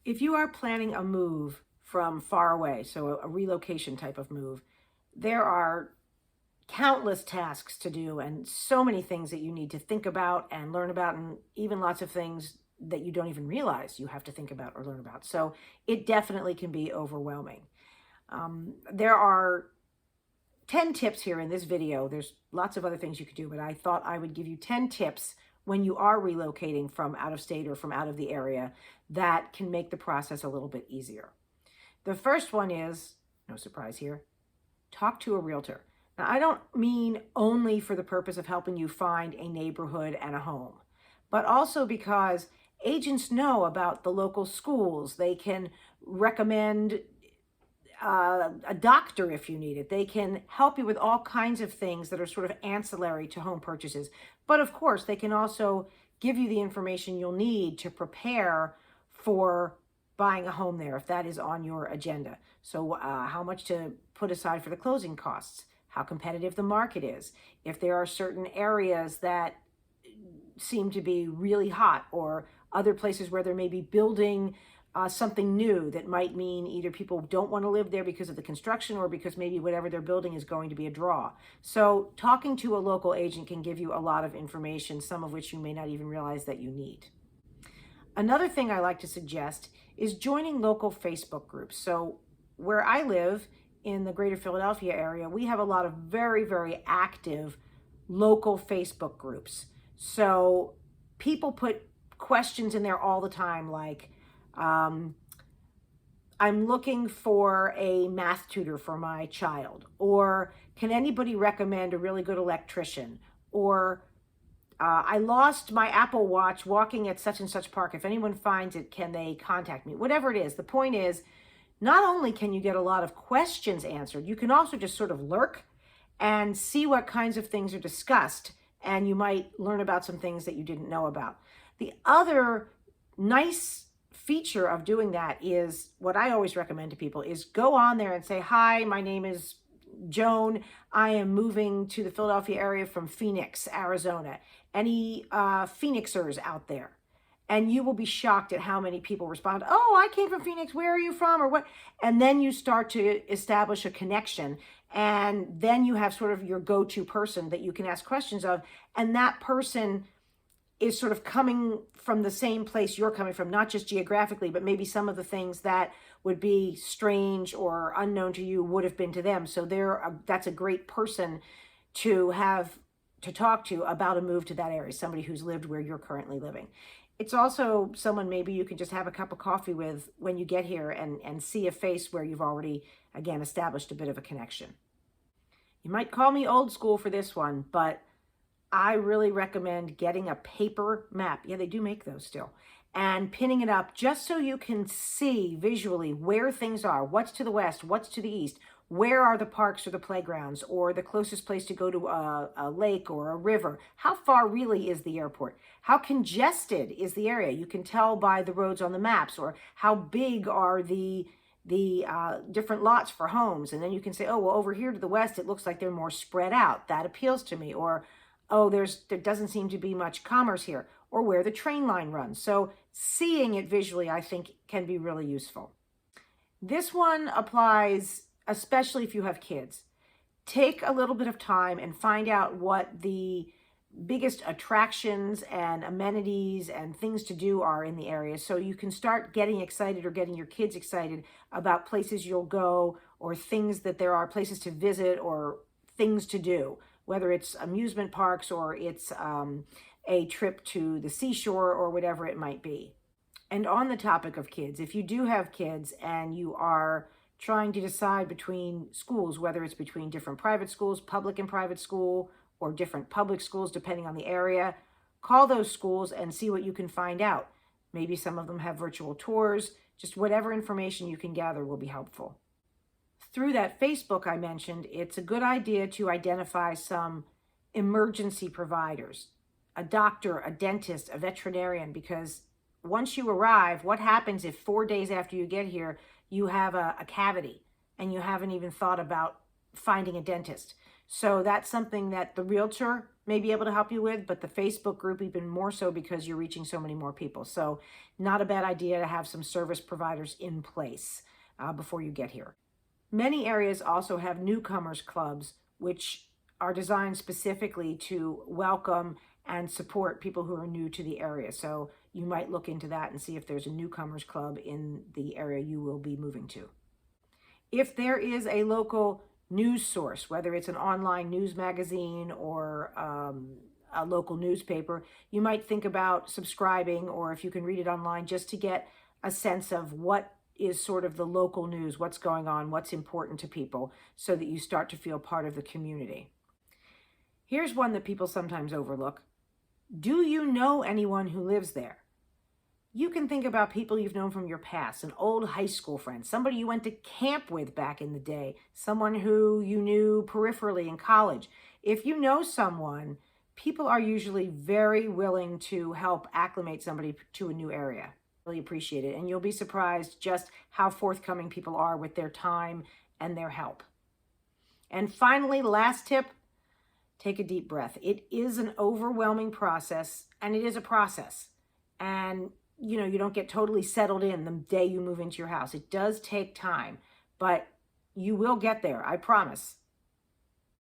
If you are planning a move from far away, so a relocation type of move, there are countless tasks to do and so many things that you need to think about and learn about, and even lots of things that you don't even realize you have to think about or learn about. So it definitely can be overwhelming. There are 10 tips here in this video. There's lots of other things you could do, but I thought I would give you 10 tips when you are relocating from out of state or from out of the area that can make the process a little bit easier. The first one is, no surprise here, talk to a realtor. Now, I don't mean only for the purpose of helping you find a neighborhood and a home, but also because agents know about the local schools. They can recommend a doctor if you need it. They can help you with all kinds of things that are sort of ancillary to home purchases. But of course, they can also give you the information you'll need to prepare for buying a home there, if that is on your agenda. So how much to put aside for the closing costs, how competitive the market is, if there are certain areas that seem to be really hot, or other places where there may be building something new that might mean either people don't want to live there because of the construction, or because maybe whatever they're building is going to be a draw. So talking to a local agent can give you a lot of information, some of which you may not even realize that you need. Another thing I like to suggest is joining local Facebook groups. So where I live in the greater Philadelphia area, we have a lot of very, very active local Facebook groups. So people put questions in there all the time, like, I'm looking for a math tutor for my child, or can anybody recommend a really good electrician, or I lost my Apple Watch walking at such and such park. If anyone finds it, can they contact me? Whatever it is, the point is, not only can you get a lot of questions answered, you can also just sort of lurk and see what kinds of things are discussed, and you might learn about some things that you didn't know about. The other nice feature of doing that is, what I always recommend to people is go on there and say, hi, my name is Joan. I am moving to the Philadelphia area from Phoenix, Arizona. Any Phoenixers out there? And you will be shocked at how many people respond, oh, I came from Phoenix, where are you from, or what? And then you start to establish a connection, and then you have sort of your go-to person that you can ask questions of, and that person is sort of coming from the same place you're coming from, not just geographically, but maybe some of the things that would be strange or unknown to you would have been to them. So that's a great person to have to talk to about a move to that area, somebody who's lived where you're currently living. It's also someone maybe you can just have a cup of coffee with when you get here and see a face where you've already, again, established a bit of a connection. You might call me old school for this one, but I really recommend getting a paper map. Yeah, they do make those still. And pinning it up just so you can see visually where things are, what's to the west, what's to the east, where are the parks or the playgrounds, or the closest place to go to a lake or a river. How far really is the airport? How congested is the area? You can tell by the roads on the maps. Or how big are the different lots for homes? And then you can say, oh, well, over here to the west, it looks like they're more spread out. That appeals to me. Or, oh, there doesn't seem to be much commerce here, or where the train line runs. So seeing it visually, I think, can be really useful. This one applies especially if you have kids. Take a little bit of time and find out what the biggest attractions and amenities and things to do are in the area, so you can start getting excited, or getting your kids excited about places you'll go, or things that there are, places to visit or things to do, whether it's amusement parks or it's a trip to the seashore or whatever it might be. And on the topic of kids, if you do have kids and you are trying to decide between schools, whether it's between different private schools, public and private school, or different public schools, depending on the area, call those schools and see what you can find out. Maybe some of them have virtual tours. Just whatever information you can gather will be helpful. Through that Facebook I mentioned, it's a good idea to identify some emergency providers, a doctor, a dentist, a veterinarian, because once you arrive, what happens if 4 days after you get here, you have a cavity and you haven't even thought about finding a dentist? So that's something that the realtor may be able to help you with, but the Facebook group even more so because you're reaching so many more people. So not a bad idea to have some service providers in place before you get here. Many areas also have newcomers clubs, which are designed specifically to welcome and support people who are new to the area. So you might look into that and see if there's a newcomers club in the area you will be moving to. If there is a local news source, whether it's an online news magazine or a local newspaper, you might think about subscribing, or if you can read it online, just to get a sense of what is sort of the local news, what's going on, what's important to people, so that you start to feel part of the community. Here's one that people sometimes overlook. Do you know anyone who lives there? You can think about people you've known from your past, an old high school friend, somebody you went to camp with back in the day, someone who you knew peripherally in college. If you know someone, people are usually very willing to help acclimate somebody to a new area. Really appreciate it. And you'll be surprised just how forthcoming people are with their time and their help. And finally, last tip, take a deep breath. It is an overwhelming process, and it is a process. And you don't get totally settled in the day you move into your house. It does take time, but you will get there, I promise.